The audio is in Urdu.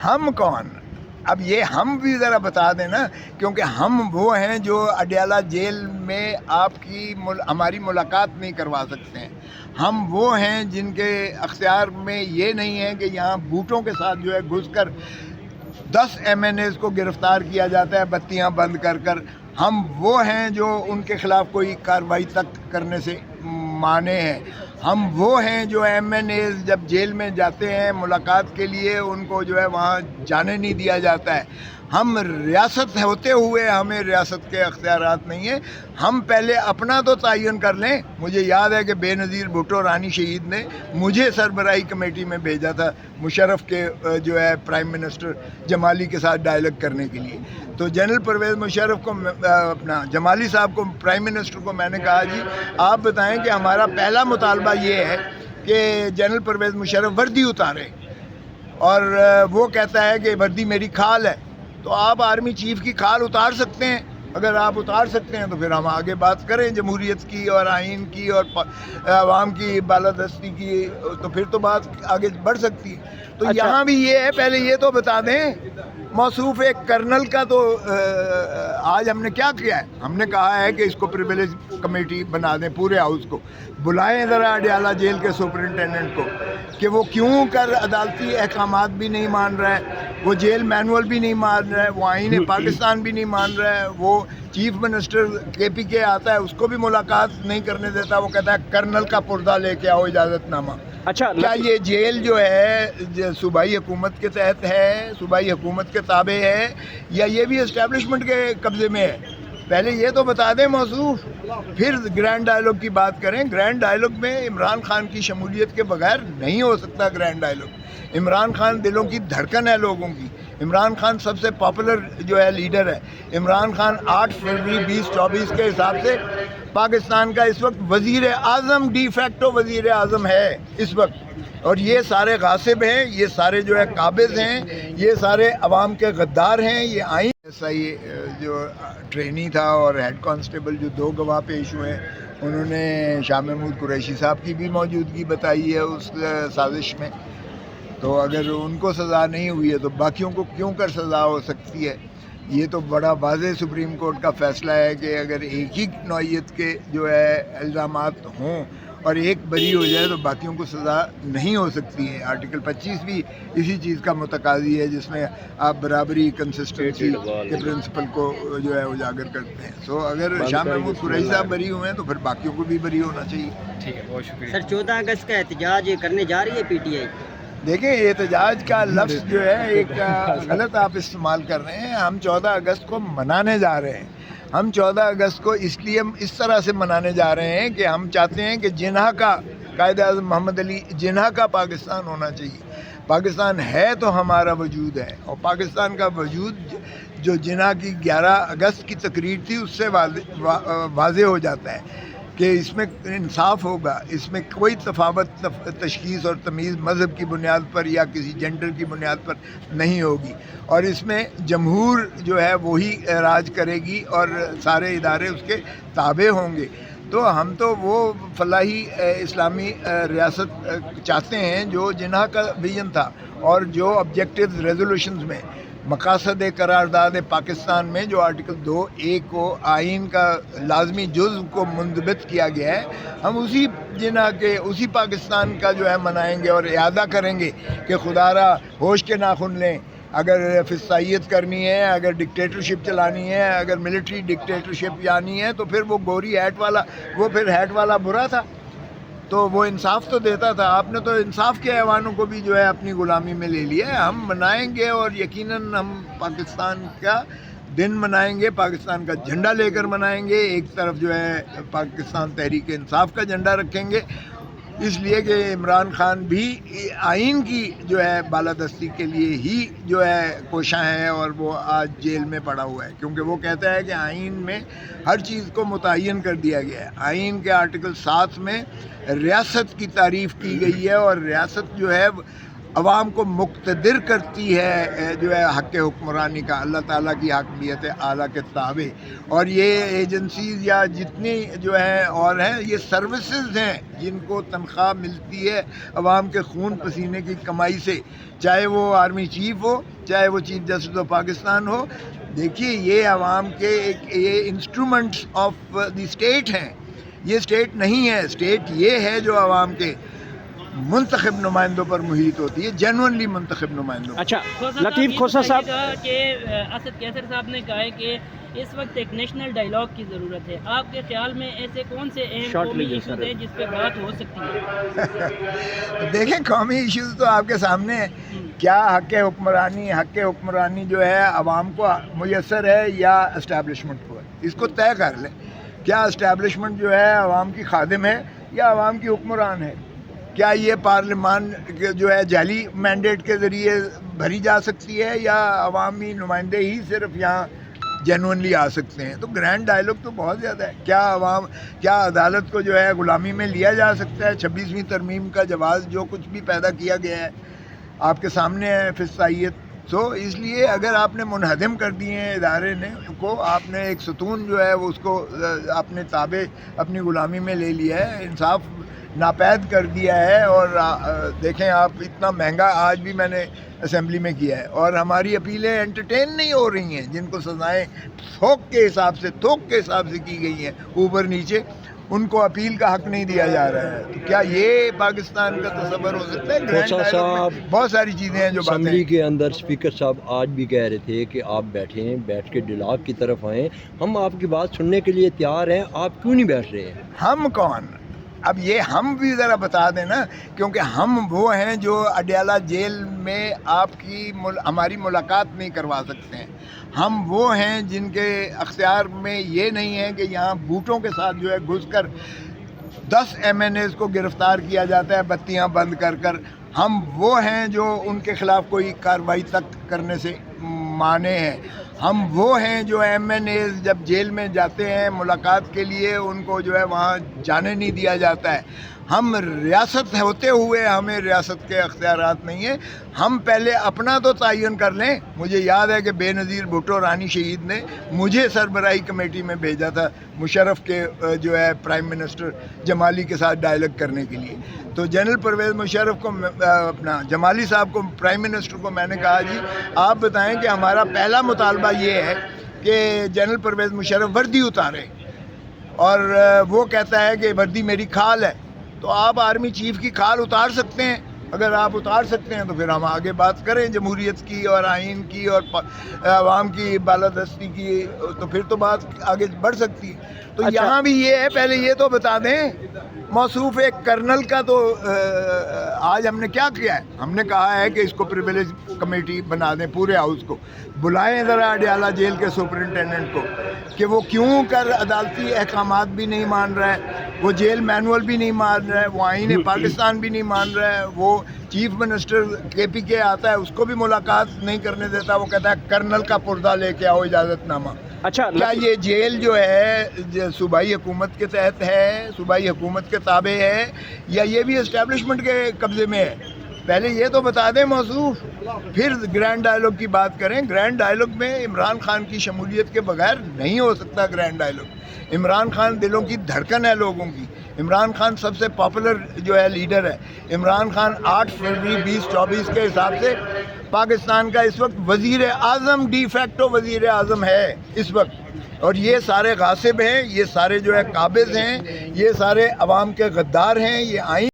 ہم کون؟ اب یہ ہم بھی ذرا بتا دیں نا، کیونکہ ہم وہ ہیں جو اڈیالہ جیل میں آپ کی ہماری ملاقات نہیں کروا سکتے ہیں. ہم وہ ہیں جن کے اختیار میں یہ نہیں ہے کہ یہاں بوٹوں کے ساتھ جو ہے گھس کر 10 MNAs کو گرفتار کیا جاتا ہے بتیاں بند کر کر. ہم وہ ہیں جو ان کے خلاف کوئی کارروائی تک کرنے سے مانے ہیں. ہم وہ ہیں جو MNAs جب جیل میں جاتے ہیں ملاقات کے لیے ان کو جو ہے وہاں جانے نہیں دیا جاتا ہے. ہم ریاست ہوتے ہوئے ہمیں ریاست کے اختیارات نہیں ہیں. ہم پہلے اپنا تو تعین کر لیں. مجھے یاد ہے کہ بے نظیر بھٹو رانی شہید نے مجھے سربراہی کمیٹی میں بھیجا تھا مشرف کے جو ہے پرائم منسٹر جمالی کے ساتھ ڈائلاگ کرنے کے لیے. تو جنرل پرویز مشرف کو اپنا جمالی صاحب کو پرائم منسٹر کو میں نے کہا جی آپ بتائیں کہ ہمارا پہلا مطالبہ یہ ہے کہ جنرل پرویز مشرف وردی اتارے، اور وہ کہتا ہے کہ وردی میری کھال ہے. تو آپ آرمی چیف کی کھال اتار سکتے ہیں. اگر آپ اتار سکتے ہیں تو پھر ہم آگے بات کریں جمہوریت کی اور آئین کی اور عوام کی بالادستی کی، تو پھر تو بات آگے بڑھ سکتی ہے. تو یہاں بھی یہ ہے، پہلے یہ تو بتا دیں موصوف ایک کرنل کا. تو آج ہم نے کیا کیا ہے؟ ہم نے کہا ہے کہ اس کو پریویلیج کمیٹی بنا دیں، پورے ہاؤس کو بلائیں ذرا اڈیالہ جیل کے سپرنٹینڈنٹ کو کہ وہ کیوں کر عدالتی احکامات بھی نہیں مان رہا ہے، وہ جیل مینول بھی نہیں مان رہا ہے، وہ آئین پاکستان بھی نہیں مان رہا ہے، وہ چیف منسٹر KPK آتا ہے اس کو بھی ملاقات نہیں کرنے دیتا. وہ کہتا ہے کرنل کا پردہ لے کے آؤ اجازت نامہ. اچھا، کیا یہ جیل جو ہے صوبائی حکومت کے تحت ہے، صوبائی حکومت کے تابع ہے، یا یہ بھی اسٹیبلشمنٹ کے قبضے میں ہے؟ پہلے یہ تو بتا دیں موصوف، پھر گرینڈ ڈائلاگ کی بات کریں. گرینڈ ڈائلاگ میں عمران خان کی شمولیت کے بغیر نہیں ہو سکتا گرینڈ ڈائلاگ. عمران خان دلوں کی دھڑکن ہے لوگوں کی. عمران خان سب سے پاپولر جو ہے لیڈر ہے. عمران خان 8 فروری 2024 کے حساب سے پاکستان کا اس وقت وزیر اعظم، ڈی فیکٹو وزیر اعظم ہے اس وقت. اور یہ سارے غاصب ہیں، یہ سارے جو ہے قابض ہیں، یہ سارے عوام کے غدار ہیں. یہ آئین ایسا ہی جو ٹرینی تھا اور ہیڈ کانسٹیبل جو 2 گواہ پیش ہوئے، انہوں نے شاہ محمود قریشی صاحب کی بھی موجودگی بتائی ہے اس سازش میں. تو اگر ان کو سزا نہیں ہوئی ہے تو باقیوں کو کیوں کر سزا ہو سکتی ہے؟ یہ تو بڑا واضح سپریم کورٹ کا فیصلہ ہے کہ اگر ایک ہی نوعیت کے جو ہے الزامات ہوں اور ایک بری ہو جائے تو باقیوں کو سزا نہیں ہو سکتی ہے. آرٹیکل 25 بھی اسی چیز کا متقاضی ہے جس میں آپ برابری، کنسسٹنسی کے پرنسپل کو جو ہے اجاگر کرتے ہیں. سو اگر شاہ محمود قریشی صاحب بری ہوئے ہیں تو پھر باقیوں کو بھی بری ہونا چاہیے. ٹھیک ہے، بہت شکریہ سر. 14 اگست کا احتجاج کرنے جا رہی ہے PTI. دیکھیں احتجاج کا لفظ جو ہے ایک غلط آپ استعمال کر رہے ہیں. ہم 14 اگست کو منانے جا رہے ہیں. ہم 14 اگست کو اس لیے اس طرح سے منانے جا رہے ہیں کہ ہم چاہتے ہیں کہ جناح کا، قائد اعظم محمد علی جناح کا پاکستان ہونا چاہیے. پاکستان ہے تو ہمارا وجود ہے، اور پاکستان کا وجود جو جناح کی 11 اگست کی تقریر تھی اس سے واضح ہو جاتا ہے کہ اس میں انصاف ہوگا، اس میں کوئی تفاوت تشخیص اور تمیز مذہب کی بنیاد پر یا کسی جینڈر کی بنیاد پر نہیں ہوگی، اور اس میں جمہور جو ہے وہی راج کرے گی اور سارے ادارے اس کے تابع ہوں گے. تو ہم تو وہ فلاحی اسلامی ریاست چاہتے ہیں جو جناح کا ویژن تھا، اور جو آبجیکٹیوز ریزولوشنز میں مقاصد قرارداد پاکستان میں جو آرٹیکل 2(a) کو آئین کا لازمی جزو کو منضبط کیا گیا ہے، ہم اسی جناح کے، اسی پاکستان کا جو ہے منائیں گے اور اعادہ کریں گے کہ خدا را ہوش کے ناخن لیں. اگر فسطائیت کرنی ہے، اگر ڈکٹیٹرشپ چلانی ہے، اگر ملٹری ڈکٹیٹرشپ جانی ہے تو پھر وہ گوری ہیٹ والا، وہ پھر ہیٹ والا برا تھا. تو وہ انصاف تو دیتا تھا. آپ نے تو انصاف کے ایوانوں کو بھی جو ہے اپنی غلامی میں لے لیا ہے. ہم منائیں گے اور یقیناً ہم پاکستان کا دن منائیں گے، پاکستان کا جھنڈا لے کر منائیں گے. ایک طرف جو ہے پاکستان تحریک انصاف کا جھنڈا رکھیں گے، اس لیے کہ عمران خان بھی آئین کی جو ہے بالادستی کے لیے ہی جو ہے کوشاں ہے، اور وہ آج جیل میں پڑا ہوا ہے کیونکہ وہ کہتا ہے کہ آئین میں ہر چیز کو متعین کر دیا گیا ہے. آئین کے آرٹیکل 7 میں ریاست کی تعریف کی گئی ہے، اور ریاست جو ہے عوام کو مقتدر کرتی ہے جو ہے حق حکمرانی کا، اللہ تعالیٰ کی حاکمیت اعلیٰ کے تابع. اور یہ ایجنسیز یا جتنی جو ہیں اور ہیں، یہ سروسز ہیں جن کو تنخواہ ملتی ہے عوام کے خون پسینے کی کمائی سے، چاہے وہ آرمی چیف ہو، چاہے وہ چیف جسٹس آف پاکستان ہو. دیکھیے یہ عوام کے یہ انسٹرومنٹس آف دی اسٹیٹ ہیں. یہ اسٹیٹ نہیں ہے، اسٹیٹ یہ ہے جو عوام کے منتخب نمائندوں پر محیط ہوتی ہے، جینوئنلی منتخب نمائندوں پر. اچھا لطیف کھوسا صاحب، کہ اسد کیسر صاحب نے کہا ہے کہ اس وقت ایک نیشنل ڈائیلاگ کی ضرورت ہے. آپ کے خیال میں ایسے کون سے اہم قومی ایشوز ہیں جس پہ بات ہو سکتی ہے؟ دیکھیں قومی ایشوز تو آپ کے سامنے ہیں. کیا حق حکمرانی جو ہے عوام کو میسر ہے یا اسٹیبلشمنٹ کو ہے؟ اس کو طے کر لیں. کیا اسٹیبلشمنٹ جو ہے عوام کی خادم ہے یا عوام کی حکمران ہے؟ کیا یہ پارلیمان جو ہے جعلی مینڈیٹ کے ذریعے بھری جا سکتی ہے یا عوامی نمائندے ہی صرف یہاں جینوئنلی آ سکتے ہیں؟ تو گرینڈ ڈائلاگ تو بہت زیادہ ہے. کیا عدالت کو جو ہے غلامی میں لیا جا سکتا ہے؟ 26ویں ترمیم کا جواز جو کچھ بھی پیدا کیا گیا ہے آپ کے سامنے ہے فسطائیت. تو اس لیے اگر آپ نے منہدم کر دیے ہیں ادارے نے کو، آپ نے ایک ستون جو ہے وہ اس کو اپنے تابع اپنی غلامی میں لے لیا ہے، انصاف ناپید کر دیا ہے. اور دیکھیں آپ اتنا مہنگا آج بھی میں نے اسمبلی میں کیا ہے اور ہماری اپیلیں انٹرٹین نہیں ہو رہی ہیں، جن کو سزائیں تھوک کے حساب سے کی گئی ہیں اوپر نیچے، ان کو اپیل کا حق نہیں دیا جا رہا ہے. تو کیا یہ پاکستان کا تصور ہو سکتا ہے؟ گرینڈ ڈائیلاگ میں بہت ساری چیزیں ہیں جو باتیں اسمبلی کے اندر اسپیکر صاحب آج بھی کہہ رہے تھے کہ آپ بیٹھیں، بیٹھ کے ڈائلاگ کی طرف آئیں، ہم آپ کی بات سننے کے لیے تیار ہیں، آپ کیوں نہیں بیٹھ رہے ہیں؟ ہم کون؟ اب یہ ہم بھی ذرا بتا دیں نا، کیونکہ ہم وہ ہیں جو اڈیالہ جیل میں ہماری ملاقات نہیں کروا سکتے ہیں. ہم وہ ہیں جن کے اختیار میں یہ نہیں ہے کہ یہاں بوٹوں کے ساتھ جو ہے گھس کر 10 MNAs کو گرفتار کیا جاتا ہے بتیاں بند کر کر. ہم وہ ہیں جو ان کے خلاف کوئی کارروائی تک کرنے سے مانے ہیں. ہم وہ ہیں جو MNAs جب جیل میں جاتے ہیں ملاقات کے لیے ان کو جو ہے وہاں جانے نہیں دیا جاتا ہے. ہم ریاست ہوتے ہوئے ہمیں ریاست کے اختیارات نہیں ہیں. ہم پہلے اپنا تو تعین کر لیں. مجھے یاد ہے کہ بے نظیر بھٹو رانی شہید نے مجھے سربراہی کمیٹی میں بھیجا تھا مشرف کے جو ہے پرائم منسٹر جمالی کے ساتھ ڈائلاگ کرنے کے لیے. تو جنرل پرویز مشرف کو اپنا جمالی صاحب کو پرائم منسٹر کو میں نے کہا جی آپ بتائیں کہ ہمارا پہلا مطالبہ یہ ہے کہ جنرل پرویز مشرف وردی اتارے، اور وہ کہتا ہے کہ وردی میری کھال ہے. تو آپ آرمی چیف کی کھال اتار سکتے ہیں؟ اگر آپ اتار سکتے ہیں تو پھر ہم آگے بات کریں جمہوریت کی اور آئین کی اور عوام کی بالادستی کی، تو پھر تو بات آگے بڑھ سکتی ہے. تو یہاں بھی یہ ہے، پہلے یہ تو بتا دیں موصوف ایک کرنل کا. تو آج ہم نے کیا کیا ہے؟ ہم نے کہا ہے کہ اس کو پریویلیج کمیٹی بنا دیں، پورے ہاؤس کو بلائیں ذرا اڈیالہ جیل کے سپرنٹینڈنٹ کو کہ وہ کیوں کر عدالتی احکامات بھی نہیں مان رہا ہے، وہ جیل مینول بھی نہیں مان رہا ہے، وہ آئین پاکستان بھی نہیں مان رہا ہے، وہ چیف منسٹر KPK آتا ہے اس کو بھی ملاقات نہیں کرنے دیتا، وہ کہتا ہے کرنل کا پردہ لے کے آؤ اجازت نامہ. اچھا کیا یہ جیل جو ہے صوبائی حکومت کے تحت ہے، صوبائی حکومت کے تابع ہے، یا یہ بھی اسٹیبلشمنٹ کے قبضے میں ہے؟ پہلے یہ تو بتا دیں موصوف، پھر گرینڈ ڈائیلاگ کی بات کریں. گرینڈ ڈائیلاگ میں عمران خان کی شمولیت کے بغیر نہیں ہو سکتا گرینڈ ڈائیلاگ. عمران خان دلوں کی دھڑکن ہے لوگوں کی. عمران خان سب سے پاپولر جو ہے لیڈر ہے. عمران خان 8 فروری 2024 کے حساب سے پاکستان کا اس وقت وزیر اعظم، ڈی فیکٹو وزیر اعظم ہے اس وقت. اور یہ سارے غاصب ہیں، یہ سارے جو ہے قابض ہیں، یہ سارے عوام کے غدار ہیں. یہ آئین